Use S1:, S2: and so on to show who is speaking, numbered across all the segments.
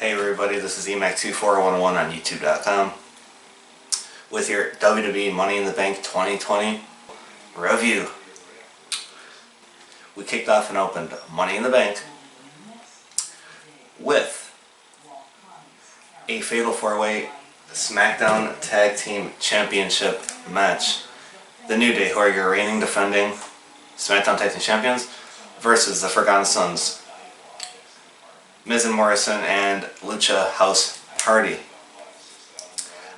S1: Hey everybody, this is EMAC24101 on YouTube.com with your WWE Money in the Bank 2020 review. We kicked off and opened Money in the Bank with a Fatal 4-Way SmackDown Tag Team Championship match. The New Day, who are your reigning defending SmackDown Tag Team Champions, versus the Forgotten Sons, Miz and Morrison and Lucha House Party.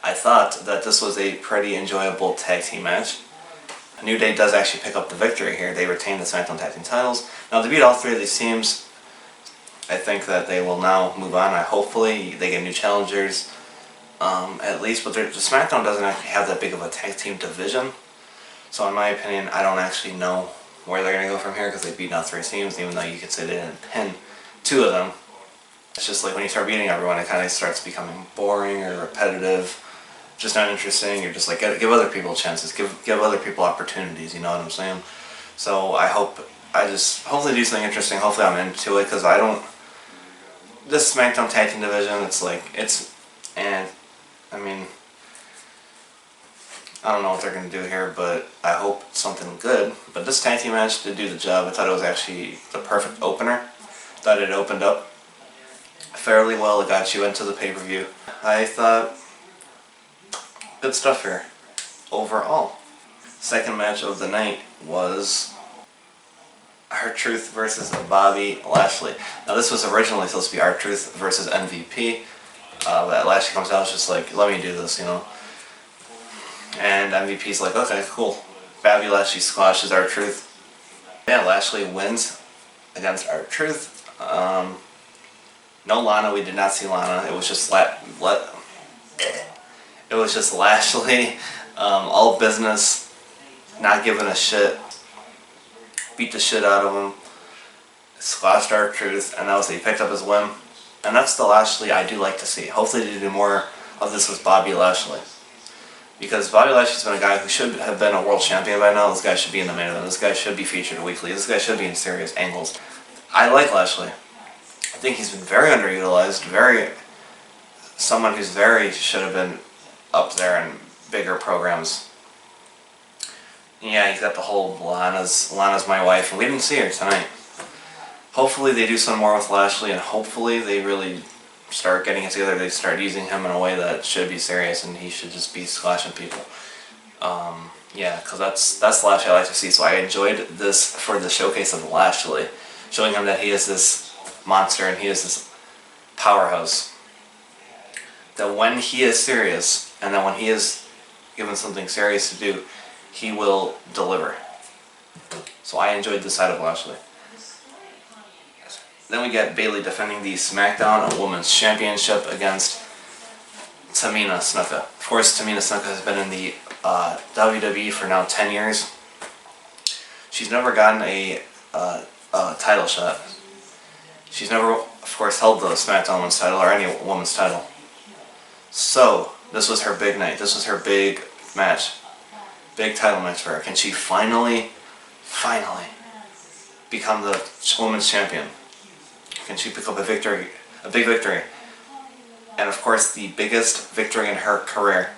S1: I thought that this was a pretty enjoyable tag team match. New Day does actually pick up the victory here. They retain the SmackDown Tag Team titles. Now, to beat all three of these teams, I think that they will now move on. Hopefully they get new challengers, at least. But the SmackDown doesn't actually have that big of a tag team division. So in my opinion, I don't actually know where they're going to go from here, because they beat out three teams, even though you could say they didn't pin two of them. It's just like when you start beating everyone, it kind of starts becoming boring or repetitive, just not interesting. You're just like, give other people chances, give other people opportunities, you know what I'm saying? So hopefully do something interesting. Hopefully I'm into it, because this SmackDown Tag Team division, I don't know what they're going to do here, but I hope it's something good. But this tag team match did do the job. I thought it was actually the perfect opener. Thought it opened up fairly well. It got you into the pay-per-view. I thought good stuff here overall. Second match of the night was R-Truth versus Bobby Lashley. Now, this was originally supposed to be R-Truth versus MVP, but Lashley comes out and is just like, let me do this, you know. And MVP's like, okay, cool. Bobby Lashley squashes R-Truth. Yeah, Lashley wins against R-Truth. No Lana, we did not see Lana. It was just Lashley, all business, not giving a shit. Beat the shit out of him, squashed R-Truth, and that was it. He picked up his win. And that's the Lashley I do like to see. Hopefully they do more of this with Bobby Lashley. Because Bobby Lashley's been a guy who should have been a world champion by now. This guy should be in the main event. This guy should be featured weekly. This guy should be in serious angles. I like Lashley. I think he's been very underutilized. Someone who's should have been up there in bigger programs. Yeah, he's got the whole Lana's my wife, and we didn't see her tonight. Hopefully they do some more with Lashley, and hopefully they really start getting it together. They start using him in a way that should be serious, and he should just be squashing people. Yeah, because that's Lashley I like to see. So I enjoyed this for the showcase of Lashley, showing him that he is this monster and he is this powerhouse. That when he is serious, and that when he is given something serious to do, he will deliver. So I enjoyed this side of Lashley. Then we get Bayley defending the SmackDown Women's Championship against Tamina Snuka. Of course, Tamina Snuka has been in the WWE for now 10 years. She's never gotten a title shot. She's never, of course, held the SmackDown Women's title or any women's title. So, this was her big night. This was her big match. Big title match for her. Can she finally become the women's champion? Can she pick up a big victory? And of course, the biggest victory in her career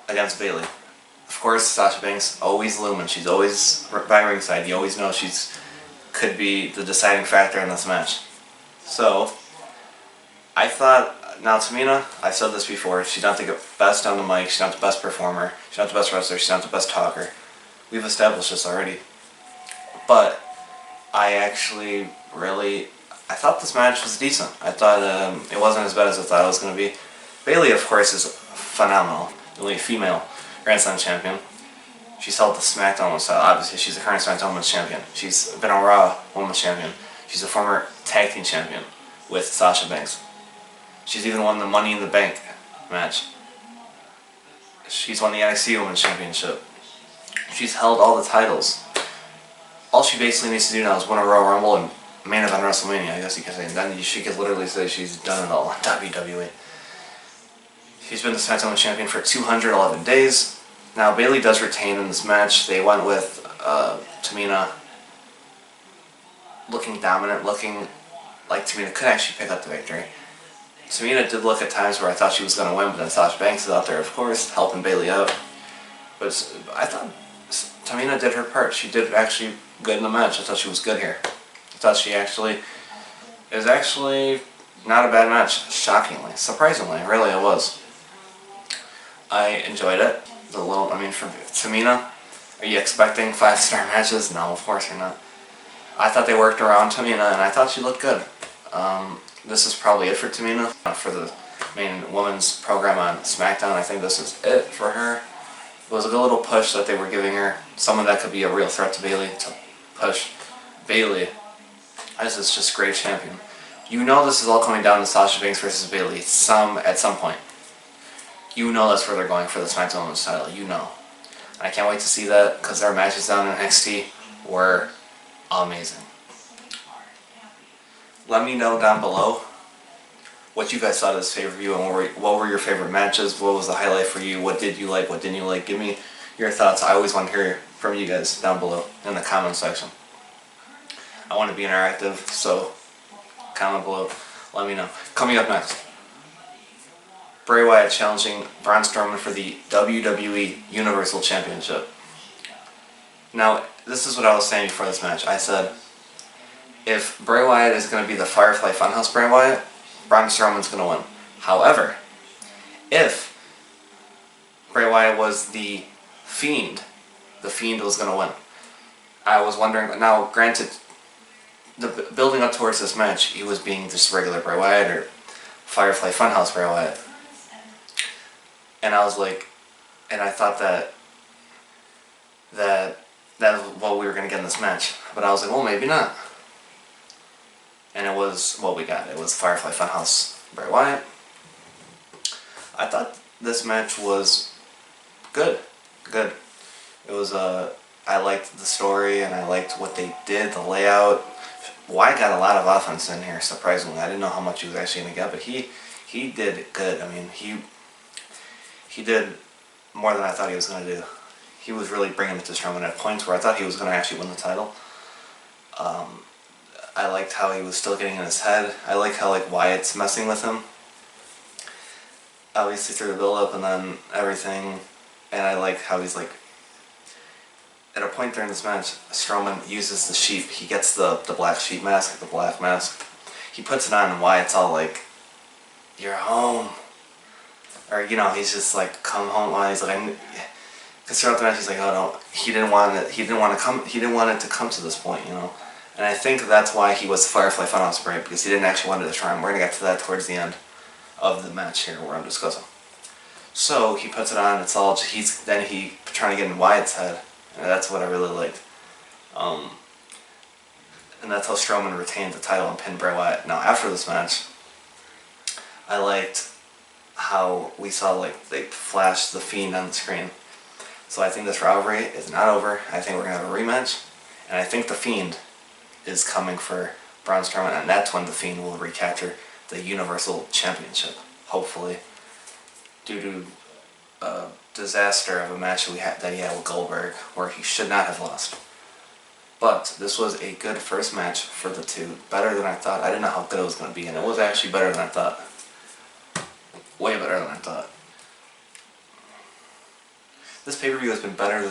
S1: against Bayley. Of course, Sasha Banks always looming. She's always by ringside. You always know could be the deciding factor in this match. So, I thought, now Tamina, I've said this before, she's not the best on the mic, she's not the best performer, she's not the best wrestler, she's not the best talker. We've established this already. But I thought this match was decent. I thought it wasn't as bad as I thought it was going to be. Bayley, of course, is phenomenal. The only female Grand Slam champion. She's held the SmackDown Women's title. Obviously, she's the current SmackDown Women's champion. She's been a Raw Women's champion. She's a former Tag Team champion with Sasha Banks. She's even won the Money in the Bank match. She's won the NXT Women's Championship. She's held all the titles. All she basically needs to do now is win a Royal Rumble and main event WrestleMania, I guess you could say. And then she could literally say she's done it all in WWE. She's been the SmackDown Women's champion for 211 days. Now, Bayley does retain in this match. They went with Tamina looking dominant, looking like Tamina could actually pick up the victory. Tamina did look at times where I thought she was going to win, but then Sasha Banks is out there, of course, helping Bayley out. But I thought Tamina did her part. She did actually good in the match. I thought she was good here. I thought it was actually not a bad match, shockingly. Surprisingly, really it was. I enjoyed it. For Tamina, are you expecting 5-star matches? No, of course you're not. I thought they worked around Tamina, and I thought she looked good. This is probably it for Tamina. For the main women's program on SmackDown, I think this is it for her. It was a good little push that they were giving her. Someone that could be a real threat to Bayley, to push Bayley as this just great champion. You know this is all coming down to Sasha Banks versus Bayley at some point. You know that's where they're going for the SmackDown Women's title. You know. And I can't wait to see that because their matches down in NXT were amazing. Let me know down below what you guys thought of this pay-per-view and what were your favorite matches. What was the highlight for you? What did you like? What didn't you like? Give me your thoughts. I always want to hear from you guys down below in the comment section. I want to be interactive, so comment below. Let me know. Coming up next, Bray Wyatt challenging Braun Strowman for the WWE Universal Championship. Now, this is what I was saying before this match. I said, if Bray Wyatt is going to be the Firefly Funhouse Bray Wyatt, Braun Strowman's going to win. However, if Bray Wyatt was the Fiend was going to win. I was wondering, now granted, the building up towards this match, he was being just regular Bray Wyatt or Firefly Funhouse Bray Wyatt. And I was like, and I thought that was what we were going to get in this match. But I was like, well, maybe not. And it was what we got. It was Firefly Funhouse Bray Wyatt. I thought this match was good. Good. It was, I liked the story and I liked what they did, the layout. Wyatt got a lot of offense in here, surprisingly. I didn't know how much he was actually going to get, but he did good. I mean, he did more than I thought he was going to do. He was really bringing it to Strowman at points where I thought he was going to actually win the title. I liked how he was still getting in his head. I like how Wyatt's messing with him. Obviously through the build-up and then everything. And I like how he's at a point during this match, Strowman uses the sheep. He gets the black sheep mask, the black mask. He puts it on and Wyatt's all like, "You're home." Or, he's just like, "Come home." He's like, because throughout the match he's like, "Oh no," he didn't want it to come to this point, And I think that's why he was Firefly Funhouse Bray, because he didn't actually want it to try him. We're going to get to that towards the end of the match here where I'm discussing. So he puts it on, it's all, he trying to get in Wyatt's head, and that's what I really liked. And that's how Strowman retained the title and pinned Bray Wyatt. Now after this match, I liked how we saw they flashed the Fiend on the screen. So I think this rivalry is not over. I think we're going to have a rematch, and I think the Fiend is coming for Braun Strowman, and that's when the Fiend will recapture the Universal Championship, hopefully, due to a disaster of a match that he had with Goldberg, where he should not have lost. But this was a good first match for the two, better than I thought. I didn't know how good it was going to be, and it was actually better than I thought. Way better than I thought. This pay-per-view has been better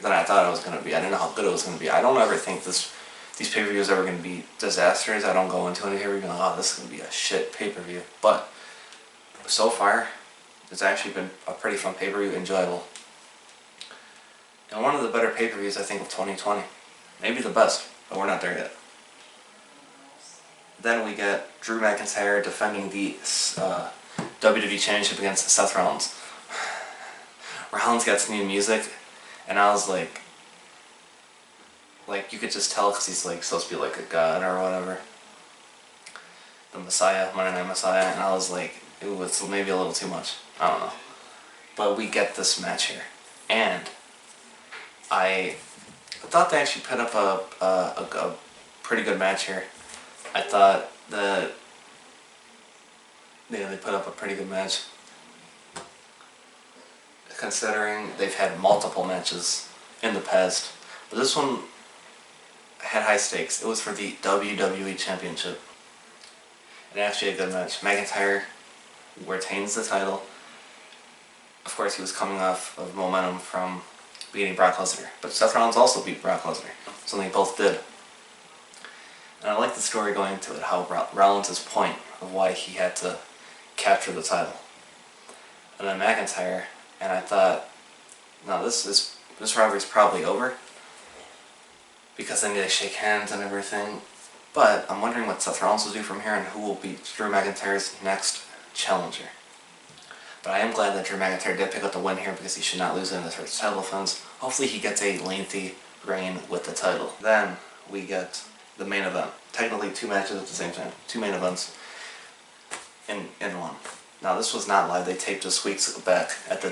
S1: than I thought it was going to be. I didn't know how good it was going to be. I don't ever think these pay-per-views are ever going to be disasters. I don't go into any pay-per-view like, "Oh, this is going to be a shit pay-per-view." But so far, it's actually been a pretty fun pay-per-view, enjoyable. And one of the better pay-per-views, I think, of 2020. Maybe the best, but we're not there yet. Then we get Drew McIntyre defending the WWE Championship against Seth Rollins. Rollins got some new music, and I was like you could just tell because he's supposed to be a god or whatever. The Messiah, Monday Night Messiah, and I was like, it was maybe a little too much. I don't know. But we get this match here. And I thought they actually put up a pretty good match here. I thought that they put up a pretty good match, considering they've had multiple matches in the past. But this one had high stakes. It was for the WWE Championship. and actually a good match. McIntyre retains the title. Of course, he was coming off of momentum from beating Brock Lesnar, but Seth Rollins also beat Brock Lesnar, something they both did. And I like the story going into it, how Rollins' point of why he had to capture the title. And then McIntyre, and I thought, no, this rivalry's probably over, because then they shake hands and everything. But I'm wondering what Seth Rollins will do from here and who will be Drew McIntyre's next challenger. But I am glad that Drew McIntyre did pick up the win here, because he should not lose in this first title defense. Hopefully he gets a lengthy reign with the title. Then we get the main event. Technically 2 matches at the same time. 2 main events in one. Now this was not live. They taped this weeks back at the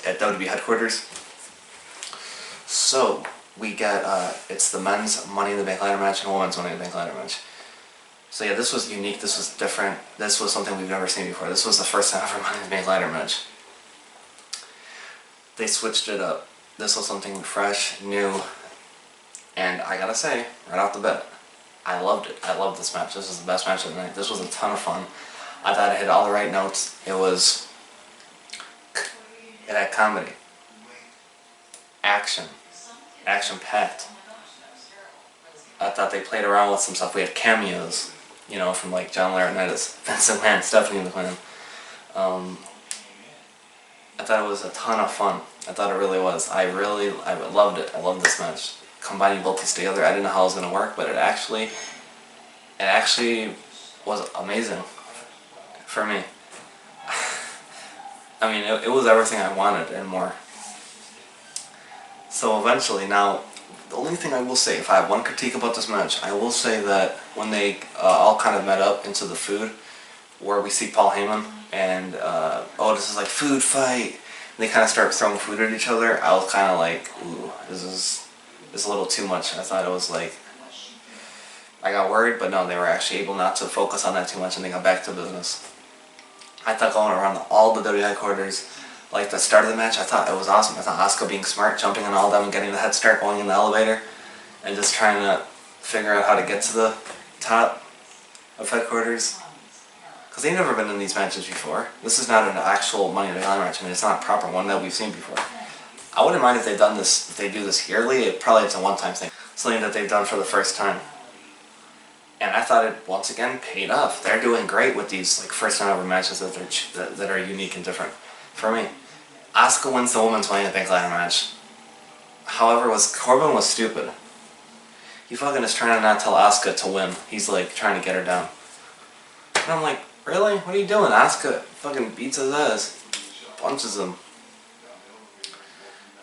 S1: at WWE headquarters. So we get it's the men's Money in the Bank ladder match and women's Money in the Bank ladder match. So yeah, this was unique. This was different. This was something we've never seen before. This was the first time ever Money in the Bank ladder match. They switched it up. This was something fresh, new, and I gotta say, right off the bat, I loved it. I loved this match. This was the best match of the night. This was a ton of fun. I thought it hit all the right notes. It had comedy, action packed. I thought they played around with some stuff. We had cameos, you know, from like John Laurinaitis, Vince McMahon, Stephanie McMahon. I thought it was a ton of fun. I thought it really was. I loved it. I loved this match. Combining both these together, I didn't know how it was going to work, but it actually was amazing for me. I mean, it was everything I wanted and more. So eventually, now, the only thing I will say, if I have one critique about this match, I will say that when they all kind of met up into the food, where we see Paul Heyman and Otis is like, food fight, and they kind of start throwing food at each other, I was kind of like, ooh, this is a little too much. I thought it was like, I got worried, but no, they were actually able not to focus on that too much, and they got back to business. I thought going around all the WWE headquarters, like the start of the match, I thought it was awesome. I thought Asuka being smart, jumping on all of them and getting the head start, going in the elevator, and just trying to figure out how to get to the top of headquarters. Because they've never been in these matches before. This is not an actual Money in the Bank match. I mean, it's not a proper one that we've seen before. I wouldn't mind if they've done this, if they do this yearly. It's a one-time thing. Something that they've done for the first time. And I thought it, once again, paid off. They're doing great with these like first-time ever matches that are unique and different. For me, Asuka wins the women's Money in the Bank ladder match. However, Corbin was stupid. He fucking is trying to not tell Asuka to win. He's like trying to get her down. And I'm like, really? What are you doing? Asuka fucking beats his ass. Punches him.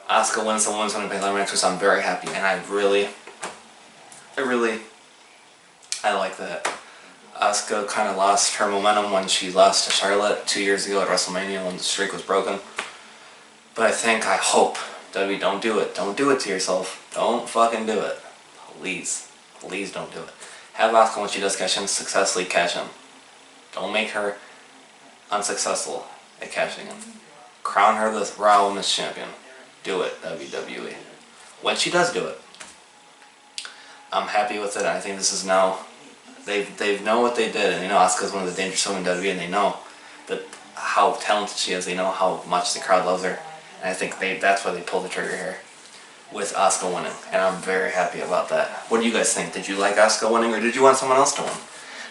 S1: Asuka wins the women's Money in the Bank ladder match, which I'm very happy. And I like that. Asuka kind of lost her momentum when she lost to Charlotte 2 years ago at WrestleMania when the streak was broken. But I hope, WWE, don't do it. Don't do it to yourself. Don't fucking do it. Please. Please don't do it. Have Asuka, when she does cash in, successfully cash in. Don't make her unsuccessful at cashing in. Crown her the Raw Women's Champion. Do it, WWE. When she does do it, I'm happy with it. I think this is now... They know what they did, and they know Asuka's one of the dangerous women in WWE, and they know that how talented she is. They know how much the crowd loves her, and I think that's why they pulled the trigger here with Asuka winning, and I'm very happy about that. What do you guys think? Did you like Asuka winning, or did you want someone else to win?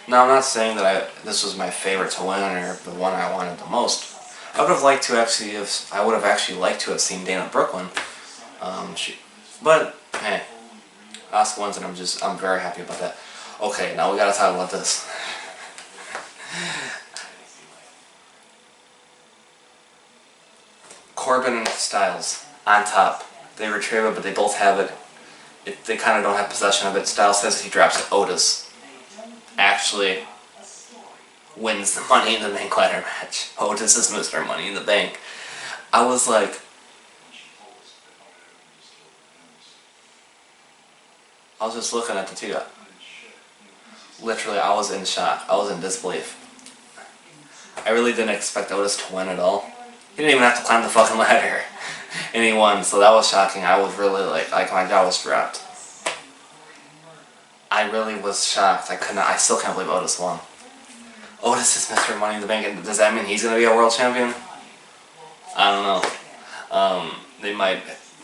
S1: Now, I'm not saying that this was my favorite to win or the one I wanted the most. I would have liked to have seen Dana Brooke win, but hey, Asuka wins, and I'm very happy about that. Okay, now we gotta talk about this. Corbin and Styles on top. They retrieve it, but they both have it. They kind of don't have possession of it. Styles says he drops it. Otis actually wins the Money in the Bank ladder match. Otis is Mr. Money in the Bank. I was like, I was just looking at the two. Literally, I was in shock. I was in disbelief. I really didn't expect Otis to win at all. He didn't even have to climb the fucking ladder. And he won, so that was shocking. I was really like my jaw was dropped. I really was shocked. I still can't believe Otis won. Otis is Mr. Money in the Bank, and does that mean he's gonna be a world champion? I don't know.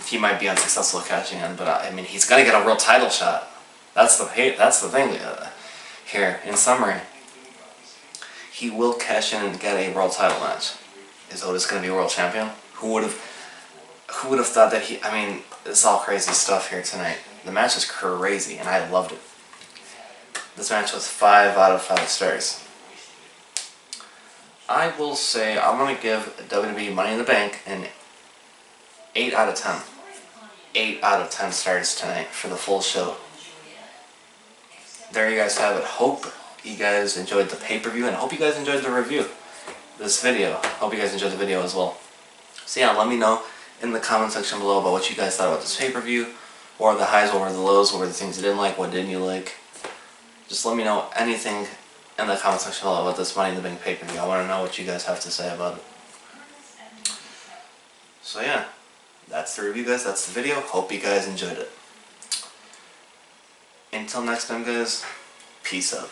S1: He might be unsuccessful catching in, but I mean, he's gonna get a world title shot. That's the thing here. In summary, he will cash in and get a world title match. Is Otis gonna be world champion? Who would have thought that he? I mean, it's all crazy stuff here tonight. The match is crazy, and I loved it. This match was 5 out of 5 stars. I will say I'm going to give WWE Money in the Bank an 8 out of 10. 8 out of 10 stars tonight for the full show. There you guys have it. Hope you guys enjoyed the pay-per-view, and hope you guys enjoyed the review. This video. Hope you guys enjoyed the video as well. So yeah, let me know in the comment section below about what you guys thought about this pay-per-view. What were the highs, what were the lows, what were the things you didn't like, what didn't you like. Just let me know anything in the comment section below about this Money in the Bank pay-per-view. I want to know what you guys have to say about it. So yeah, that's the review, guys. That's the video. Hope you guys enjoyed it. Until next time, guys, peace out.